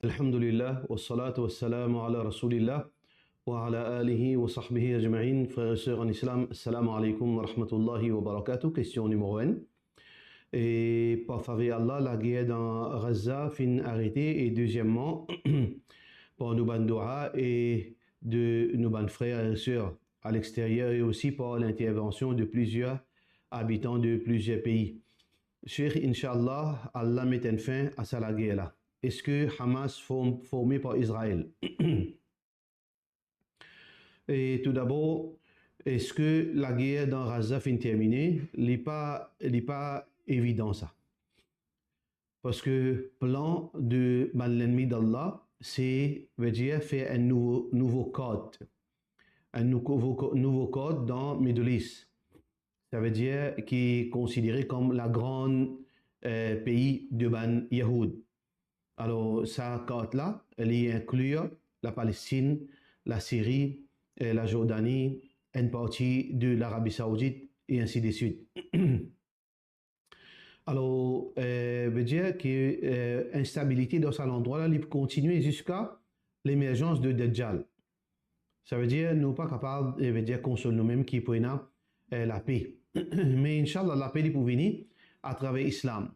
Alhamdulillah, wa salatu wa salamu ala rasulillah, wa ala alihi wa sahbihi ajma'in. Frères et sœurs en islam, assalamu alaikum wa rahmatullahi wa barakatuh. Question numéro 1. Et par faveur Allah, la guerre dans Gaza fin arrêtée. Et deuxièmement, pour nos ban doua et de nos ban frères et sœurs à l'extérieur et aussi par l'intervention de plusieurs habitants de plusieurs pays. Cheikh, Inch'Allah, Allah met un fin à cette guerre-là. Est-ce que Hamas formé par Israël? Et tout d'abord, est-ce que la guerre dans Gaza fin terminée? Il n'est pas évident ça. Parce que plan de l'ennemi d'Allah, c'est, veut dire, faire un nouveau code. Un nouveau code dans Middle East. Ça veut dire qui est considéré comme la grande pays de Ban Yahoud. Alors, sa carte-là, elle y inclut la Palestine, la Syrie, la Jordanie, une partie de l'Arabie Saoudite et ainsi de suite. Alors, veut dire que l'instabilité dans cet endroit-là, il peut continuer jusqu'à l'émergence de Dajjal. Ça veut dire nous pas capables, veut dire qu'on soit nous-mêmes qui prenons la paix. Mais Inch'Allah, la paix peut venir à travers l'islam.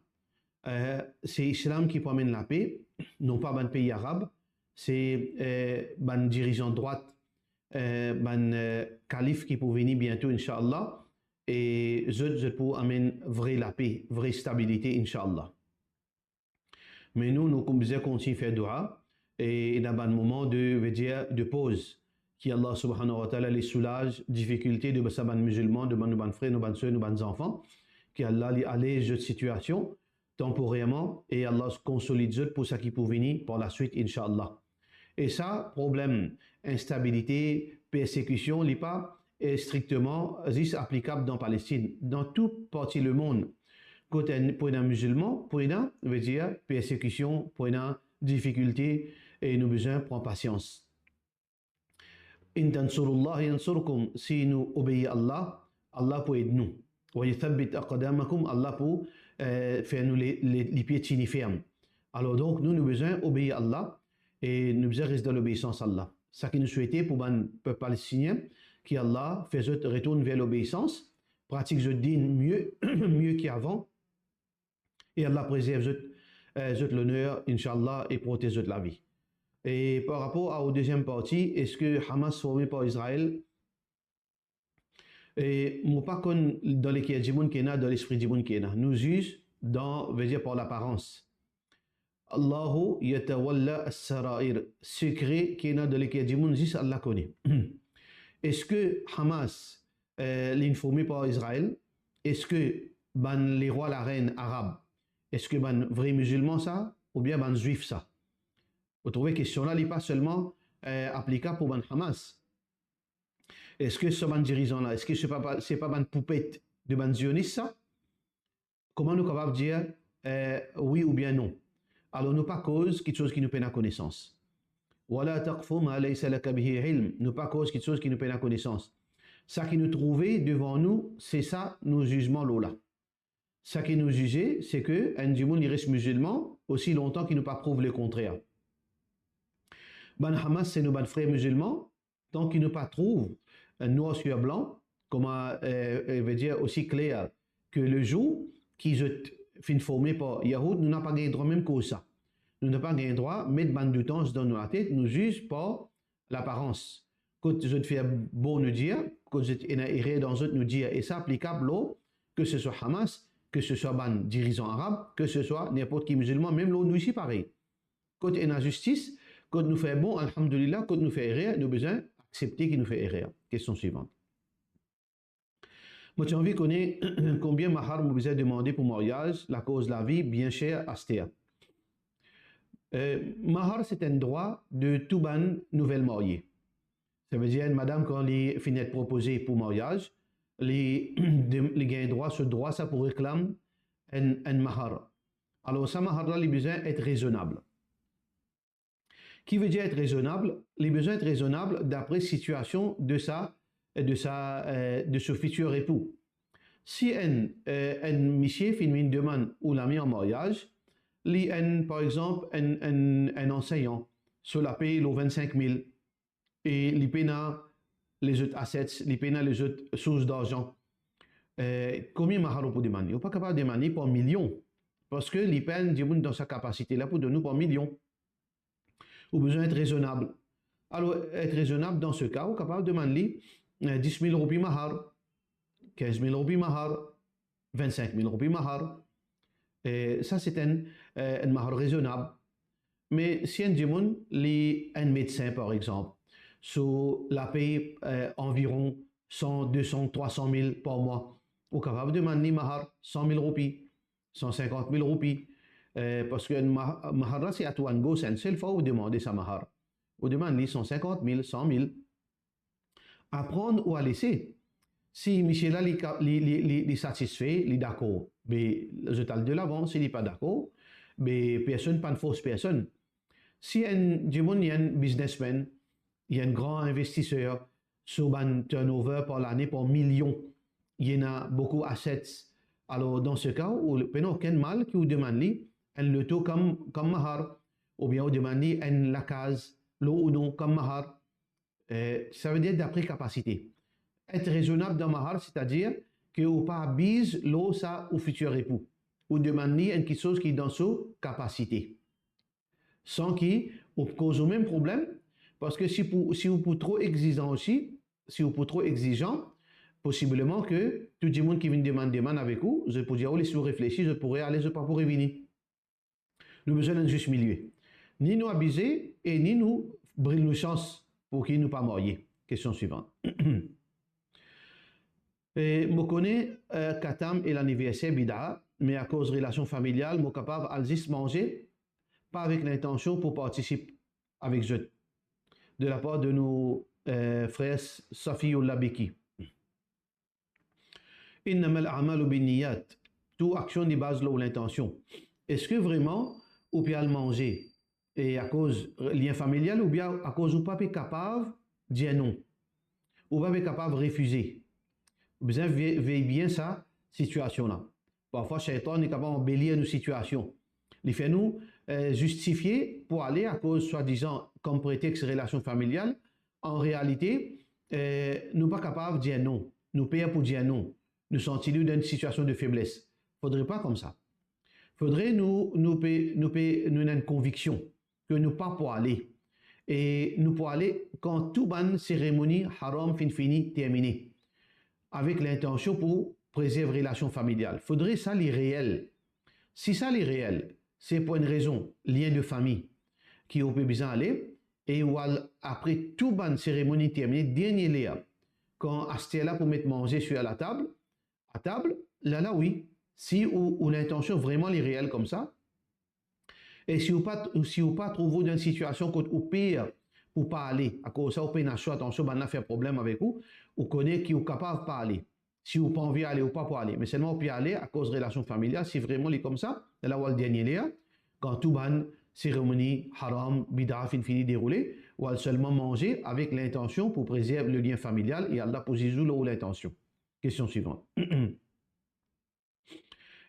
C'est l'islam qui promène la paix, non pas un pays arabe, c'est un dirigeant de droite, un calife qui peut venir bientôt, Inch'Allah, et je peux amener vraie la paix, vraie stabilité, Inch'Allah. Mais nous comme je continue à faire dua, et il y a un moment de pause, qui Allah subhanahu wa ta'ala les soulage, difficulté de ces musulmans, de nos frères, nos soeurs, nos enfants, qui Allah les allège de situation, temporairement, et Allah se consolide pour ça qui peut venir par la suite, Inch'Allah. Et ça, problème, instabilité, persécution, n'est pas strictement applicable dans Palestine. Dans toute partie du monde, pour un musulman, pour un, veut dire persécution, pour une difficulté, et nous besoin prendre patience. In tansurullah yansurkum, si nous obéissons à Allah, Allah peut aider nous. Wa yuthabbit aqdamakum, Allah peut faire nous les pieds fermes. Alors donc, nous besoin obéir à Allah et nous besoin rester dans l'obéissance à Allah. Ça qui nous souhaitait pour le peuple palestinien, qui Allah fait retourne vers l'obéissance, pratique je dis mieux qu'avant, et Allah préserve l'honneur, Inch'Allah, et protège la vie. Et par rapport à la deuxième partie, est-ce que Hamas formé par Israël? Et moi pas qu'on dans l'équipe du monde qui est dans l'esprit du monde qui est nous juge dans veut dire par l'apparence. Allahu yatawalla as-sarair, secret qui est dans l'équipe du monde juste Allah connaît. Est-ce que Hamas est formé par Israël? Est-ce que les rois la reine arabe, est-ce que vrai musulman ça ou bien juif ça? Vous trouvez que cette question-là n'est pas seulement applicable pour Hamas. Est-ce que ce dirigeant-là, est-ce que ce n'est pas une poupette de ban zioniste ça? Comment nous sommes capables de dire oui ou bien non? Alors nous pas cause quelque chose qui nous peine à connaissance. Wala taqfu ma laysa laka bihi ilm, nous pas cause quelque chose qui nous peine à connaissance. Ça qui nous trouvait devant nous, c'est ça nos jugements là. Ça qui nous jugeait, c'est que un du monde il reste musulman aussi longtemps qu'il ne pas prouve le contraire. Ban Hamas c'est nos frères musulmans tant qu'ils ne pas trouvent noir sur blanc, comme veut dire aussi clair que le jour qui est formé par Yahoud, nous n'avons pas gagné droit même que ça. Nous n'avons pas gagné droit, mettre bande de temps dans la tête, nous juge par l'apparence. Quand je fais bon nous dire, quand je erré dans autre nous dire, et ça applicable là, que ce soit Hamas, que ce soit ban dirigeant arabe, que ce soit n'importe qui musulman, même là nous ici pareil. Quand il y a une injustice, quand nous fait bon, alhamdulillah, quand nous fait erreur, nous besoin accepter qu'il nous fait erreur. Question suivante. Moi, j'ai envie de connaître combien Mahar vous a demandé pour mariage, la cause de la vie, bien cher, Astéa. Mahar, c'est un droit de tout ban nouvelle mariée. Ça veut dire, madame, quand les finit proposée pour mariage, les gains droit, ce droit, ça pour réclamer un Mahar. Alors, ça, Mahar-là, il a besoin d'être raisonnable. Qui veut dire être raisonnable? Les besoins être raisonnable d'après la situation de ce futur époux. Si un monsieur fait une demande ou l'a mis en mariage, par exemple, un enseignant, sur la paye, le 25 000, et il paye les autres assets, il paye les autres sources d'argent. Combien mahar pour demander? On n'est pas capable de demander par million, parce que les peines, dans sa capacité là pour donner par million. Ou besoin d'être raisonnable. Alors, être raisonnable dans ce cas, on est capable de demander 10 000 roupies mahar, 15 000 roupies mahar, 25 000 roupies mahar. Et ça, c'est un mahar raisonnable. Mais si un médecin, par exemple, sur la paye environ 100, 200, 300 000 par mois, on est capable de demander mahar 100 000 roupies, 150 000 roupies. Parce que mahar, c'est à toi go, c'est une seule fois où vous demandez sa mahar. Vous demandez 150 000, 100 000. À prendre ou à laisser. Si Michel est satisfait, il est d'accord, mais je t'ai de l'avant, s'il n'est pas d'accord, mais personne, pas de fausse personne. Si il y a un businessman, il y a un grand investisseur, sur un turnover par l'année par millions, il y en a beaucoup d'assets. Alors, dans ce cas, il n'y a aucun mal qui vous demande un loto comme mahar, ou bien vous demandez un lacase, l'eau ou non comme mahar. Ça veut dire d'après capacité. Être raisonnable dans mahar, c'est-à-dire que vous pas bise l'eau ça au futur époux. Vous demandez quelque chose qui est dans sa capacité. Sans qu'il cause le même problème, parce que si vous êtes trop exigeant aussi, si vous êtes trop exigeant, possiblement que tout le monde qui vient demander avec vous, je peux dire, oh, si vous réfléchissez, je pourrais aller, je ne pas pour venir. Nous besoin d'un juste milieu. Ni nous abuser et ni nous brûler nos chances pour qu'il ne nous pas marier. Question suivante. Je connais Katam et l'anniversaire Bida, mais à cause de relations familiales, je suis capable de juste manger, pas avec l'intention pour participer avec eux, de la part de nos frères Safi ou Labiki. إنما الأعمال بالنيات. Toute action de base là où l'intention. Est-ce que vraiment ou bien le manger et à cause lien familial ou bien à cause ou pas capable de dire non ou pas capable de refuser. Vous veillez bien ça situation là. Parfois Shaitan est capable d'embellir nos situations. Il fait nous justifier pour aller à cause soi-disant comme prétexte relation familiale. En réalité, nous pas capable de dire non. Nous payons pour dire non. Nous sentons-nous dans une situation de faiblesse. Il ne faudrait pas comme ça. Il faudrait nous une conviction que nous pas pour aller. Et nous pour aller quand toute bonne cérémonie haram fini terminée. Avec l'intention pour préserver la relation familiale. Il faudrait ça les réels. Si ça les réels, c'est pour une raison, lien de famille, qui on peut besoin aller, et après toute bonne cérémonie terminée, dernier lien, quand Astia là pour mettre manger sur la table, à table, là oui, si ou l'intention vraiment les réels comme ça, et si vous pas trouvé dans une situation où pire pour pas aller, à cause de ça, vous pouvez attention, on faire problème avec vous, vous connaissez qui est capable de pas aller. Si vous pas envie d'aller ou pas pour aller, mais seulement vous pouvez aller à cause de relations familiales, si vraiment les comme ça, là où le dernier lien, quand tout ban cérémonie haram, bid'a fini déroulée, ou seulement manger avec l'intention pour préserver le lien familial et Allah pour ou l'intention. Question suivante.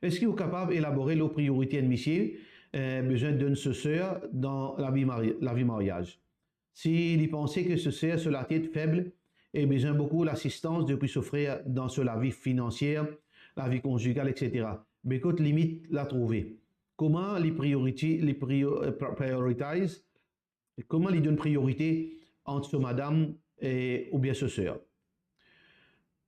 Est-ce qu'il est capable d'élaborer les priorités admissibles besoin d'une sœur dans la vie mariage? S'il pensait que ce sœur sur la tête faible et besoin beaucoup l'assistance depuis souffrir dans la vie financière, la vie conjugale, etc. Mais écoute, limite la trouver. Comment les priorities, prioritize, comment les donne priorité entre ce madame ou bien ce sœur?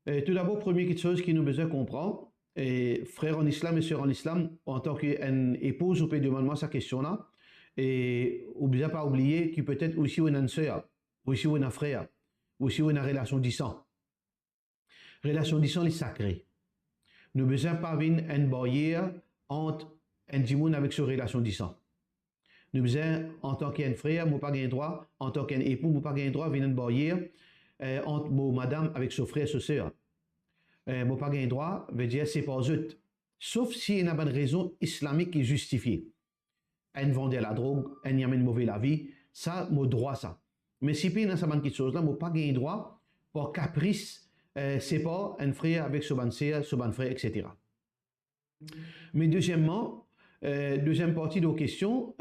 Tout d'abord, première chose qui nous besoin comprendre, et frère en islam et sœur en islam, en tant qu'une épouse, vous pouvez demander sa question-là, et n'oubliez pas oublier qu'il peut être aussi une sœur, ou aussi un frère, ou aussi une relation de sang. Relation de sang est sacrée. Nous besoin pas une barrière entre un dimoun avec sa relation de sang. Nous besoin, en tant qu'un frère, nous pas gain droit, en tant qu'un époux, nous pas gain droit, une barrière entre madame avec son frère et sa sœur. Moi pas gain droit, veut dire c'est pas eux. Sauf s'il y a une raison islamique qui est justifiée. Un vendait la drogue, un y a une mauvaise la vie, ça, mon droit ça. Mais si il y a cette chose-là, moi pas gain droit pour caprice, c'est pas un frère avec son ban frère, etc. Mais deuxièmement, Deuxième partie de la question,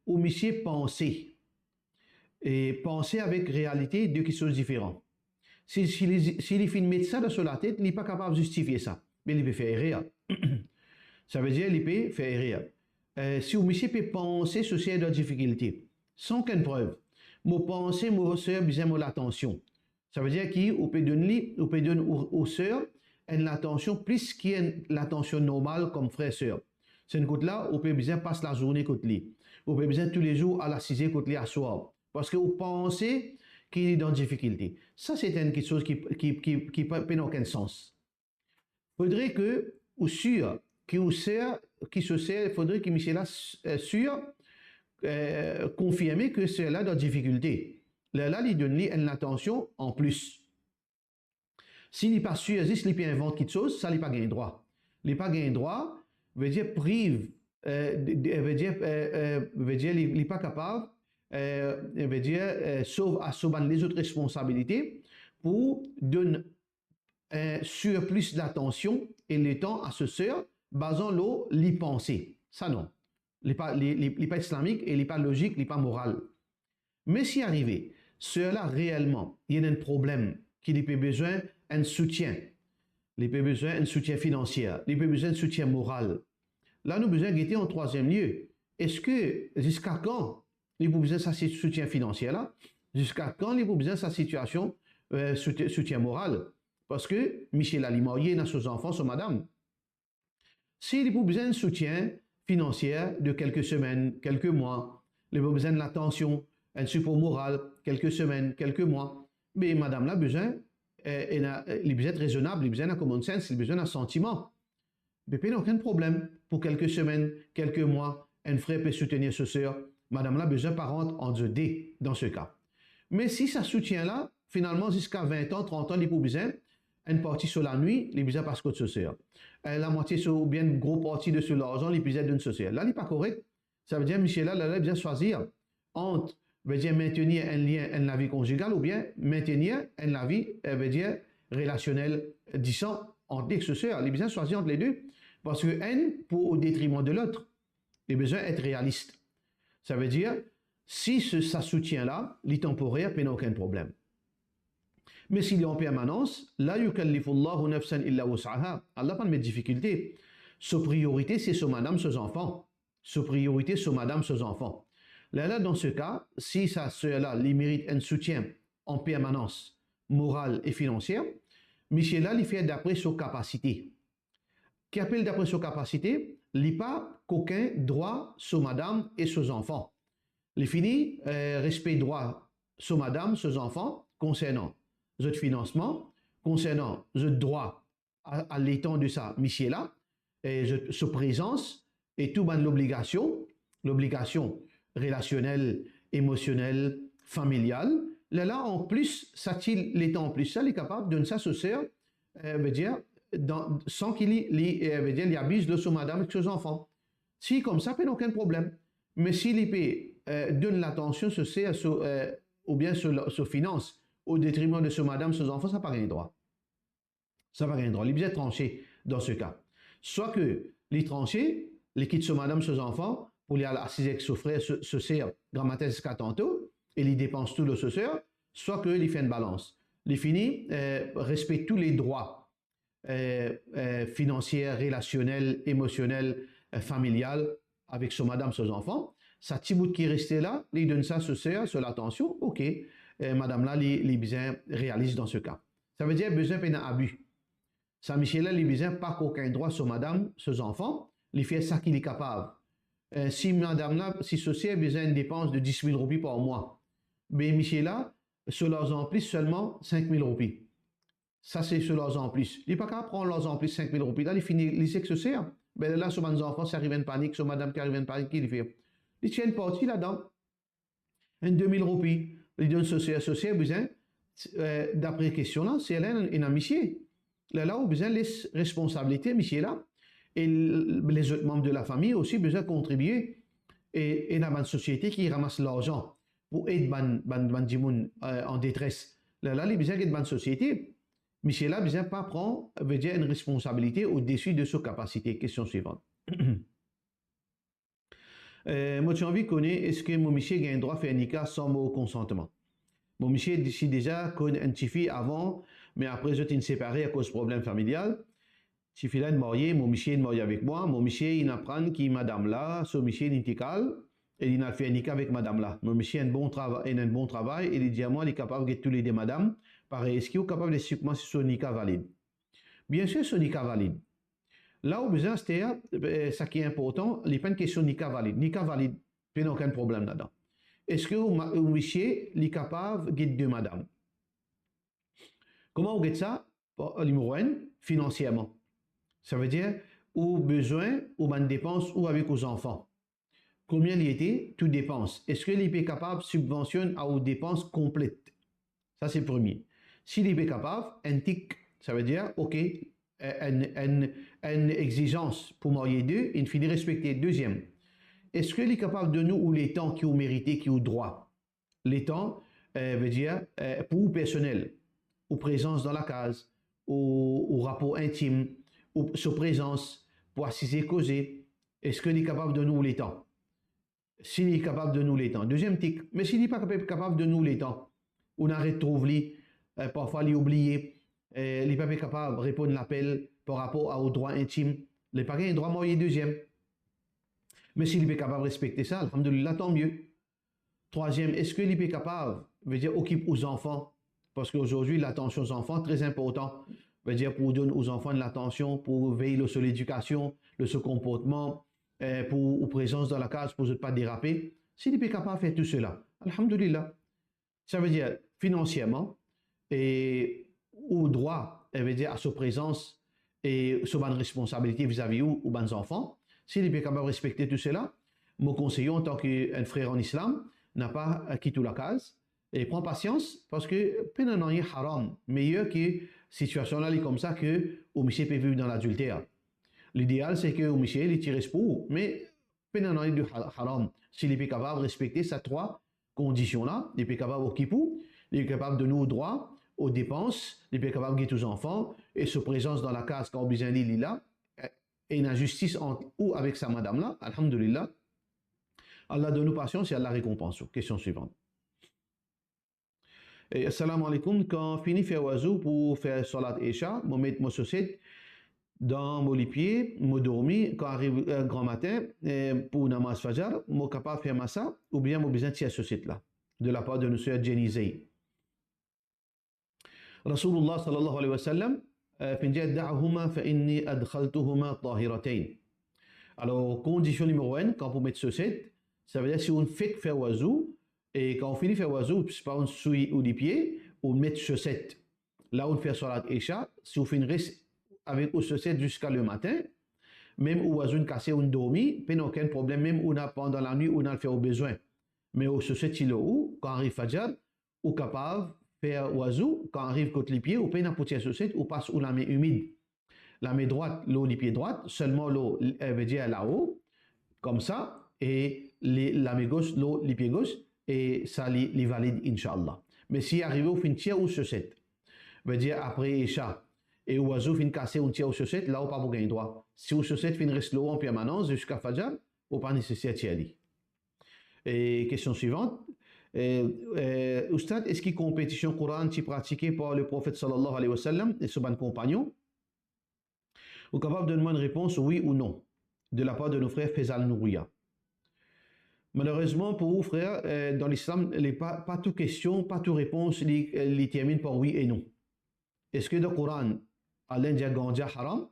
où monsieur penser. Et penser avec réalité, deux choses différentes. S'il fait médecin dans la tête, il n'est pas capable de justifier ça. Mais il peut faire rire. Ça veut dire qu'il peut faire rire. Si monsieur peut penser sur ces difficultés, sans qu'une preuve, mon penser, mon soeur, besoin de l'attention. Ça veut dire qu'on peut donner aux sœurs une attention plus qu'une l'attention normale comme frère et sœur. C'est une côté-là, on peut besoin passer la journée côté lui. On peut besoin tous les jours à la 6e côté lui à soir. Parce que vous pensez qu'il est dans difficulté. Ça, c'est quelque chose qui n'a aucun sens. Il faudrait que, ou sûr, qui se sert, il faudrait que Michel là sûr, confirmer que c'est là dans difficulté. Là, il donne une attention en plus. S'il n'est pas sûr, s'il peut inventer quelque chose, ça, il n'a pas gagné droit. Il n'a pas gagné droit, veut dire prive, veut dire, il n'est pas capable, veut dire, sauf à sauver les autres responsabilités pour donner sur plus d'attention et le temps à ce sœur, basant l'eau, l'y penser. Ça, non. Il n'est pas islamique et il n'est pas logique, il n'est pas moral. Mais si arrivé, cela réellement, il y a un problème qu'il a besoin d'un soutien. Il a besoin d'un soutien financier. Il a besoin d'un soutien moral. Là, nous avons besoin de guetter en troisième lieu. Est-ce que, jusqu'à quand il a besoin de sa soutien financier là? Jusqu'à quand il a besoin de sa situation, soutien moral? Parce que Michel Ali marié dans ses enfants, son madame. S'il a besoin de soutien financier de quelques semaines, quelques mois, il a besoin de l'attention, un support moral, quelques semaines, quelques mois, mais madame a besoin, il a besoin d'être raisonnable, il a besoin d'un common sense, il a besoin d'un sentiment. Mais il n'y a aucun problème. Pour quelques semaines, quelques mois, un frère peut soutenir ce sœur. Madame a besoin parente en 2D dans ce cas. Mais si ça soutient là, finalement, jusqu'à 20 ans, 30 ans, il a besoin une partie sur la nuit, il a besoin parce que de ce sœur. La moitié sur, ou bien une grosse partie de sur l'argent, il a besoin d'une sœur. Là, il n'est pas correct. Ça veut dire, Michel, là, il a besoin de choisir entre veut dire maintenir un lien, une vie conjugale ou bien maintenir une vie, veut dire relationnelle disant entre les sœurs. Il a besoin de choisir entre les deux parce que un pour au détriment de l'autre. Il a besoin d'être réaliste. Ça veut dire si ça soutient là, les temporaires, il n'y a aucun problème. Mais s'il est en permanence, la yukallifullahu nafsan illa wus'aha. Allah pas de difficulté. Sa priorité, c'est sur madame, ses enfants. Sa priorité, sur madame, ses enfants. Là, dans ce cas, si sa sœur-là lui mérite un soutien en permanence, moral et financier, Michel-là, il fait d'après ses capacités. Qui appelle d'après ses capacités, il n'a pas qu'aucun droit sur madame et ses enfants. Il finit respect droit sur madame, ses enfants, concernant le financement, concernant le droit à l'étang de sa Michel-là, sa présence et tout l'obligation relationnelle, émotionnelle, familiale. Là, en plus, l'étant en plus, ça, il est capable de donner ça à sa sœur, veut dire, sans qu'il y abuse de son madame et de ses enfants. Si comme ça, il n'y a aucun problème. Mais s'il donne l'attention ou bien sur finance au détriment de son madame, ses enfants, ça n'a pas gagné droit. Ça n'a pas gagné droit. Il est bien tranché dans ce cas. Soit que les tranchés, les quitte son madame, ses enfants, pour aller assiser avec son frère, se sert grammaire jusqu'à tantôt, et il dépense tout de ce sœur, soit qu'il fait une balance. Il finit, respecte tous les droits financiers, relationnels, émotionnels, familiales avec son madame, ses enfants. Sa petit bout qui restait là, il donne ça à ce sœur, sur l'attention, ok, madame là, il besoin réalise dans ce cas. Ça veut dire besoin d'un abus. Sa Michel là, il besoin pas qu'aucun droit sur madame, ses enfants, il fait ça qu'il est capable. Si madame là, si ceci a besoin d'une dépense de 10 000 roupies par mois, mais Michel là, sur leurs en plus seulement 5 000 roupies. Ça, c'est sur leurs en plus. Il n'est pas qu'à prendre leurs en plus 5 000 roupies. Là, il finit, il sait que ce sert. Ben là, sur mes enfants, ça arrive une panique, sur madame qui arrive une panique, il fait. Il tient une partie là-dedans. Une 2 000 roupies. Il donne ce a besoin, d'après question là, c'est une amitié. Là, on a besoin des responsabilités, Michel là. Et les autres membres de la famille aussi besoin de contribuer. Et dans une société qui ramasse l'argent pour aider les gens en détresse. Là, il a besoin d'une société. Michel a besoin de pas prendre, veut dire, une responsabilité au-dessus de ses capacités. Question suivante. Moi, j'ai envie de connaître, est-ce que mon monsieur a un droit à faire un nika sans mon consentement? Mon monsieur, si déjà, connaît un petit fille avant, mais après, je suis séparé à cause de problème familial. Si fille là est marié, mon monsieur est marié avec moi. Mon monsieur, il apprend qui madame là, son monsieur est intécal, et il a fait un nika avec madame là. Mon monsieur a un bon travail, il a un bon travail, et il dit à moi, il est capable de tous les deux madame. Pareil, est-ce qu'il est capable de suivre si son nika valide? Bien sûr, son nika valide. Là où besoin, c'est ça qui est important, il n'y a pas une question de nika valide. Nika valide, il n'y a aucun problème là-dedans. Est-ce que vous monsieur est capable de guider madame? Comment vous guidez ça? Numéro 1, financièrement. Ça veut dire, ou besoin, ou bonne dépense, ou avec vos enfants. Combien il était? Tout dépense. Est-ce que l'IP est capable de subventionner à vos dépenses complètes? Ça, c'est le premier. Si l'IP est capable, un tic, ça veut dire, OK, une exigence pour marier deux, il finit respecter. Deuxième, est-ce qu'il est capable de nous ou les temps qui ont mérité, qui ont droit? Les temps veut dire pour personnel, ou présence dans la case, ou rapport intime, ou sa présence, pour assister, causer. Est-ce qu'il est capable de nous les temps? S'il est capable de nous les temps. Deuxième tic, mais s'il n'est pas capable de nous les temps, on arrête de trouver, parfois l'oublier, il n'est pas capable de répondre à l'appel par rapport au droit intime, il n'est pas un droit marié deuxième. Mais s'il est capable de respecter ça, alhamdoulilah, tant mieux. Troisième, est-ce qu'il est capable, veut dire, occupe aux enfants? Parce qu'aujourd'hui, l'attention aux enfants, très important. Veut dire, pour donner aux enfants de l'attention, pour veiller sur l'éducation, sur comportement, pour présence dans la case, pour ne pas déraper. S'il est capable de faire tout cela, alhamdoulilah. Ça veut dire, financièrement, et au droit, veut dire, à sa présence et sa bonne responsabilité vis-à-vis ou bonnes enfants. S'il est capable de respecter tout cela, mon conseiller, en tant qu'un frère en islam, n'a pas quitté la case et prend patience parce que peine n'en est haram, meilleur que situation là comme ça que au monsieur peut vivre dans l'adultère. L'idéal c'est que au monsieur il tire pour, mais peine n'en est du haram. S'il est capable de respecter ces trois conditions là, il est capable au kipou, il est capable de nous droit aux dépenses, il est capable de guider aux enfants et sa présence dans la case quand on besoin d'il là et une injustice entre ou avec sa madame là, alhamdulillah. Allah donne nous patience et Allah récompense. Question suivante. Assalamu alaikum. Quand fini faire oiseau pour faire salat Isha, je mets mon société dans mon lit pied, je dormi. Quand arrive grand matin pour namaz fajr, je suis capable de faire ça ou bien je besoin de cette société là, de la part de nos sœurs Jenny Zay. Rasulullah sallallahu alayhi wa sallam, finjat da'ahuma fa inni adkhaltuhuma tahiratayn. Alors, condition numéro 1, quand vous mettez société, ça veut dire si on fait faire oiseau, et quand on finit faire oiseau, c'est pas on souille ou des pieds, on met chaussettes. Là, on fait salat Isha, si on finit avec aux chaussettes jusqu'à le matin, même oiseau cassé ou dormi, pas aucun problème, même on a pendant la nuit, on a le fait au besoin. Mais aux chaussettes, il est où, quand arrive Fajr, ou capable de faire oiseau, quand arrive côté les pieds, ou pas n'importe quelle chaussette, ou passe ou la main humide. La main droite, l'eau, les pieds droite, seulement l'eau, veut dire là-haut, comme ça, et la main gauche, l'eau, les pieds gauche, et ça les valide, Inch'Allah. Mais si arrivé au fin tiers ou chaussette, veut dire après Isha, et oiseau fin casser un tiers ou chaussette, là, on pas pour gagner droit. Si au chaussette fin reste l'eau en permanence jusqu'à Fajr, on pas nécessaire tiers. Et question suivante. Oustad, est-ce qu'il y a une compétition Coran qui est pratiquée par le prophète sallallahu alayhi wa sallam et son compagnon? Vous êtes capable de donner une réponse oui ou non de la part de nos frères Faisal Nouria. Malheureusement, pour vous, frères, dans l'islam, pas toute question, pas toute réponse, les termine par oui et non. Est-ce que dans le Coran, Allah dit ganja haram?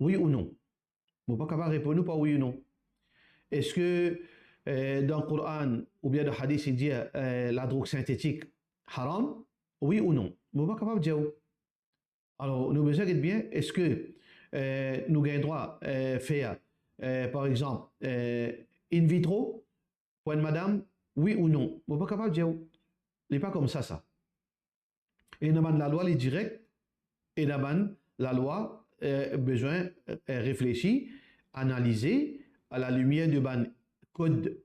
Oui ou non? Vous n'êtes pas capable de répondre par oui ou non. Est-ce que dans le Coran, ou bien dans le hadith, il dit la drogue synthétique haram? Oui ou non? Vous n'êtes pas capable de dire. Alors, nous besoin de bien, est-ce que nous avons droit de faire, par exemple, in vitro pour une madame, oui ou non? Vous n'êtes pas capable de dire. Il n'est pas comme ça. Et dans la loi, il est direct, et dans la loi, besoin réfléchir, analyser à la lumière de ban code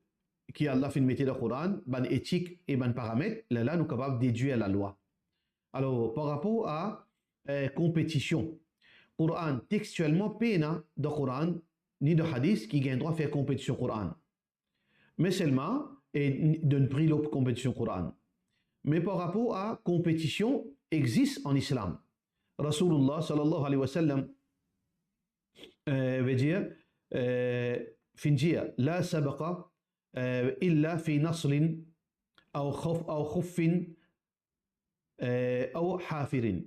qui Allah fait mettre dans le Coran, ban éthique et ban paramètres, là, nous sommes capables de déduire la loi. Alors, par rapport à compétition, Coran, textuellement, pas dans le Coran, ni de hadith qui gagne droit à faire compétition Coran. mais seulement et d'un prix la compétition Coran. Mais par rapport à compétition existe en islam. Rasulullah sallallahu alayhi wa sallam veut dire finjia la sabaqa illa fi naslin أو خف أو حافر.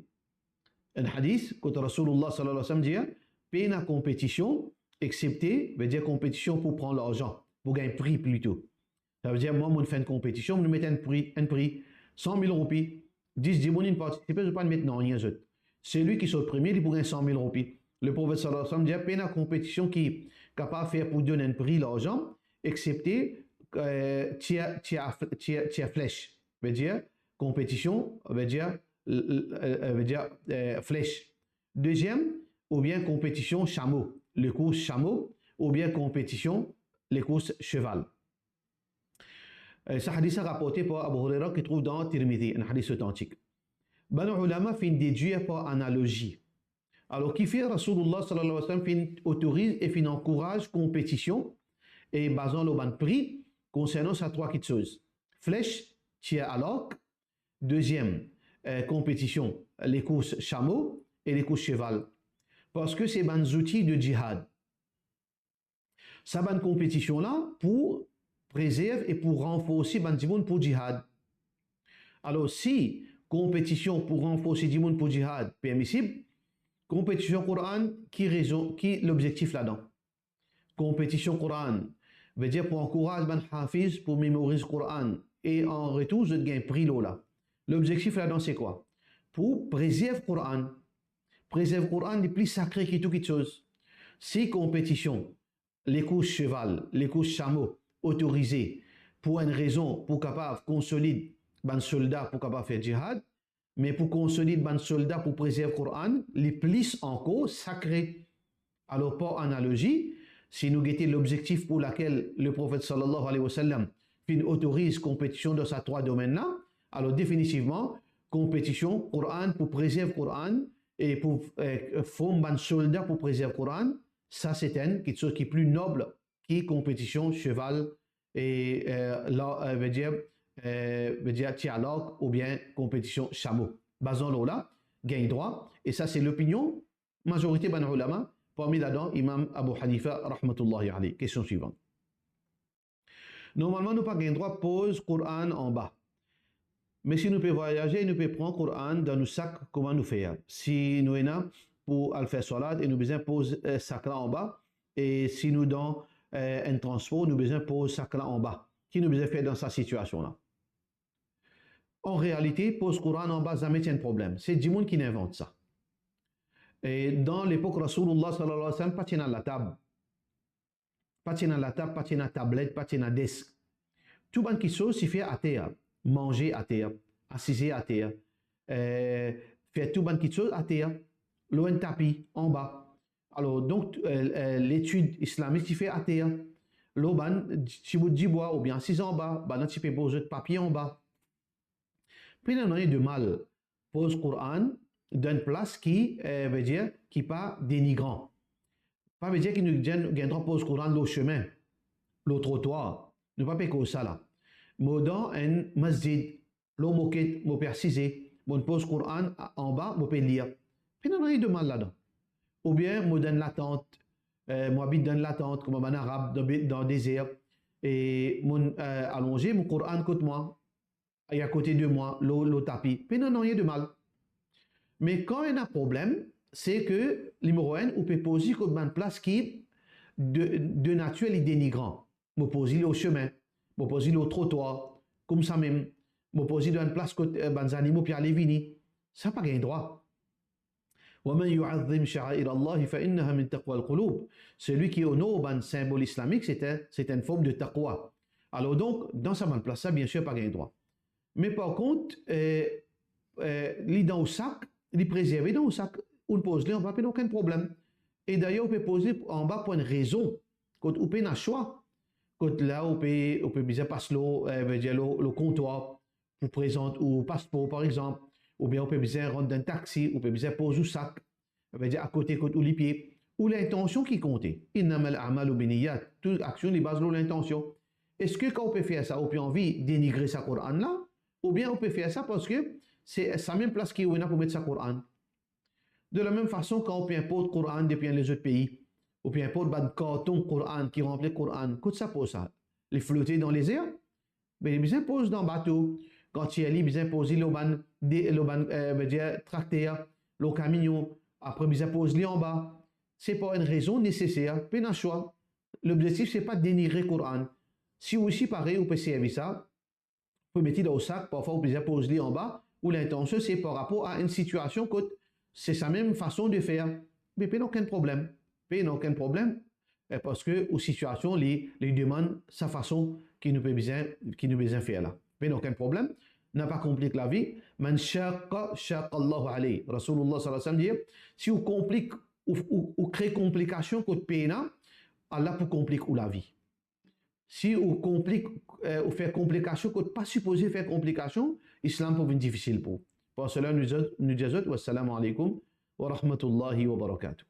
Un hadith que Rasulullah sallallahu alayhi wa sallam dit pas une compétition excepté veut dire compétition pour prendre l'argent pour gagner un prix plutôt. Ça veut dire moi je fais une compétition je mets un prix 100 000 roupies 10 personnes participent je ne vais pas mettre non rien d'autre. Celui qui sort premier il pour gagner 100 000 roupies. Le prophète sallallahu alayhi wa sallam dit pas une compétition qui est capable de faire pour donner un prix l'argent excepté tia flèche veut dire compétition veut dire flèche. Deuxième, ou bien compétition chameau, les courses chameau, ou bien compétition les courses cheval. Ce hadith est rapporté par Abu Huraira qui trouve dans Tirmidhi, un hadith authentique. Banu ulama fin déduire par analogie. Alors, qui fait Rasulullah sallallahu alayhi wa sallam fin autorise et fin encourage compétition et basant le ban prix concernant ces trois choses. Flèche, tir à l'arc. Deuxième, compétition, les courses chameau et les courses cheval. Parce que c'est des outils de djihad. Ça ban compétition là pour préserver et pour renforcer ban djihad pour djihad. Alors si compétition pour renforcer djihad pour djihad permissible, compétition Coran qui l'objectif là-dedans. Compétition Coran veut dire pour encourager ban hafiz pour mémoriser Coran et en retour je gagne prix là. L'objectif là-dedans c'est quoi? Pour préserver Coran. Préserver Coran est plus sacré que toute chose. Si compétition, les courses cheval, les courses chameau autorisées pour une raison pour capable consolider ban soldat pour capable faire djihad, mais pour consolider ban soldat pour préserver Coran, les plus encore sacrés. Alors par analogie, si nous guettons l'objectif pour lequel le prophète sallallahu alayhi wa sallam autorise compétition dans ces trois domaines-là, alors définitivement compétition Coran pour préserver Coran et pour former un soldat pour préserver Coran, ça c'est quelque chose qui est plus noble que compétition cheval et veut dire dialogue ou bien compétition chameau. Basons là, gagne droit et ça c'est l'opinion majorité ban ulama. Parmi là-dedans, Imam Abu Hanifa rahmatullahi alayhi. Question suivante. Normalement, nous pas gagne droit pose Coran en bas. Mais si nous pouvons voyager, nous pouvons prendre le Coran dans nos sacs, comment nous faire? Si nous sommes pour aller faire salat et nous besoin poser sac là en bas, et si nous dans un transport, nous besoin poser sac là en bas. Qui nous besoin faire dans cette situation-là? En réalité, poser Coran en bas, ça met un problème. C'est du monde qui invente ça. Et dans l'époque, Rasulullah sallallahu alayhi wa sallam, pas tient à la table. Pas tient à la table, pas tient à la tablette, pas tient à desk. Tout bon qui chose, c'est faire à terre. Manger à terre, assiser à terre, faire tout bon qui chose à terre, loin tapis en bas. Alors donc l'étude islamique qui fait à terre, l'oban si vous dites bois ou bien assis en bas, ben tu peux poser de papier en bas. Puis il y a de mal pose Coran d'une place qui veut dire qui pas dénigrant. Pas veut dire qu'il nous gagnera pose Coran le chemin, le trottoir, ne pas payer ça là. Dans un masjid, l'on moquette, mon précisé, mon pose Coran en bas, mon peut lire. Puis il y a de mal là-dedans. Ou bien, moi dans l'attente, moi habite dans l'attente, comme en arabe, dans le désert, et mon allongé, mon Coran côté moi, et à côté de moi, le tapis. Puis il y a de mal. Mais quand il y a un problème, c'est que numéro 1, on peut poser comme une place qui de nature est dénigrant. On peut poser au chemin. Je poser au trottoir, comme ça même. Je poser dans une place que les animaux peuvent aller venir. Ça n'a pas gain droit. Celui qui honore un symbole islamique, c'est une forme de taqwa. Alors donc, dans sa place, ça, bien sûr, pas gain droit. Mais par contre, il dans le sac, il est préservé dans le sac. On pose là, on va pas aucun problème. Et d'ailleurs, on peut poser en bas pour une raison. Quand on peut un choix. Quand là, on peut bien passer le comptoir pour présenter ou passeport par exemple, ou bien on peut bien rentrer dans un taxi, on peut bien poser le sac, à côté ou les pieds, ou l'intention qui compte. Innamal a'malu binniyat, toute action est basée sur l'intention. est-ce que quand on peut faire ça, on peut envie dénigrer sa Coran là, ou bien on peut faire ça parce que c'est sa même place qui est pour mettre sa Coran. De la même façon, quand on peut importer le Coran depuis les autres pays, ou bien importer un carton Coran qui remplit le Coran, qu'est-ce que ça pose ça? Les flotter dans les airs? Mais ils imposent dans le bateau. Quand il y a ils imposent le tracteur, le camion, après ils imposent les en bas. Ce n'est pas une raison nécessaire, pas un choix. L'objectif, ce n'est pas de dénigrer le Coran. Si aussi pareil, vous pouvez servir ça, vous pouvez mettre dans le sac, parfois vous pouvez imposer les en bas, ou l'intention, c'est par rapport à une situation que c'est sa même façon de faire. Mais pas aucun problème. Pas aucun problème. Parce que aux situations, les demandent sa façon qui nous peut bien faire là. Pas aucun problème. N'a pas compliqué la vie. Man shaqqa Allahu alayhi. Rasulullah sallallahu alayhi wa sallam dit, si vous compliquez ou créez complications que peine, Allah peut compliquer la vie. Si vous compliquez ou fait complication que pas supposé faire complication, l'islam peut être difficile pour. Pour cela, nous disons wassalamu alaikum wa rahmatullahi wa barakatuh.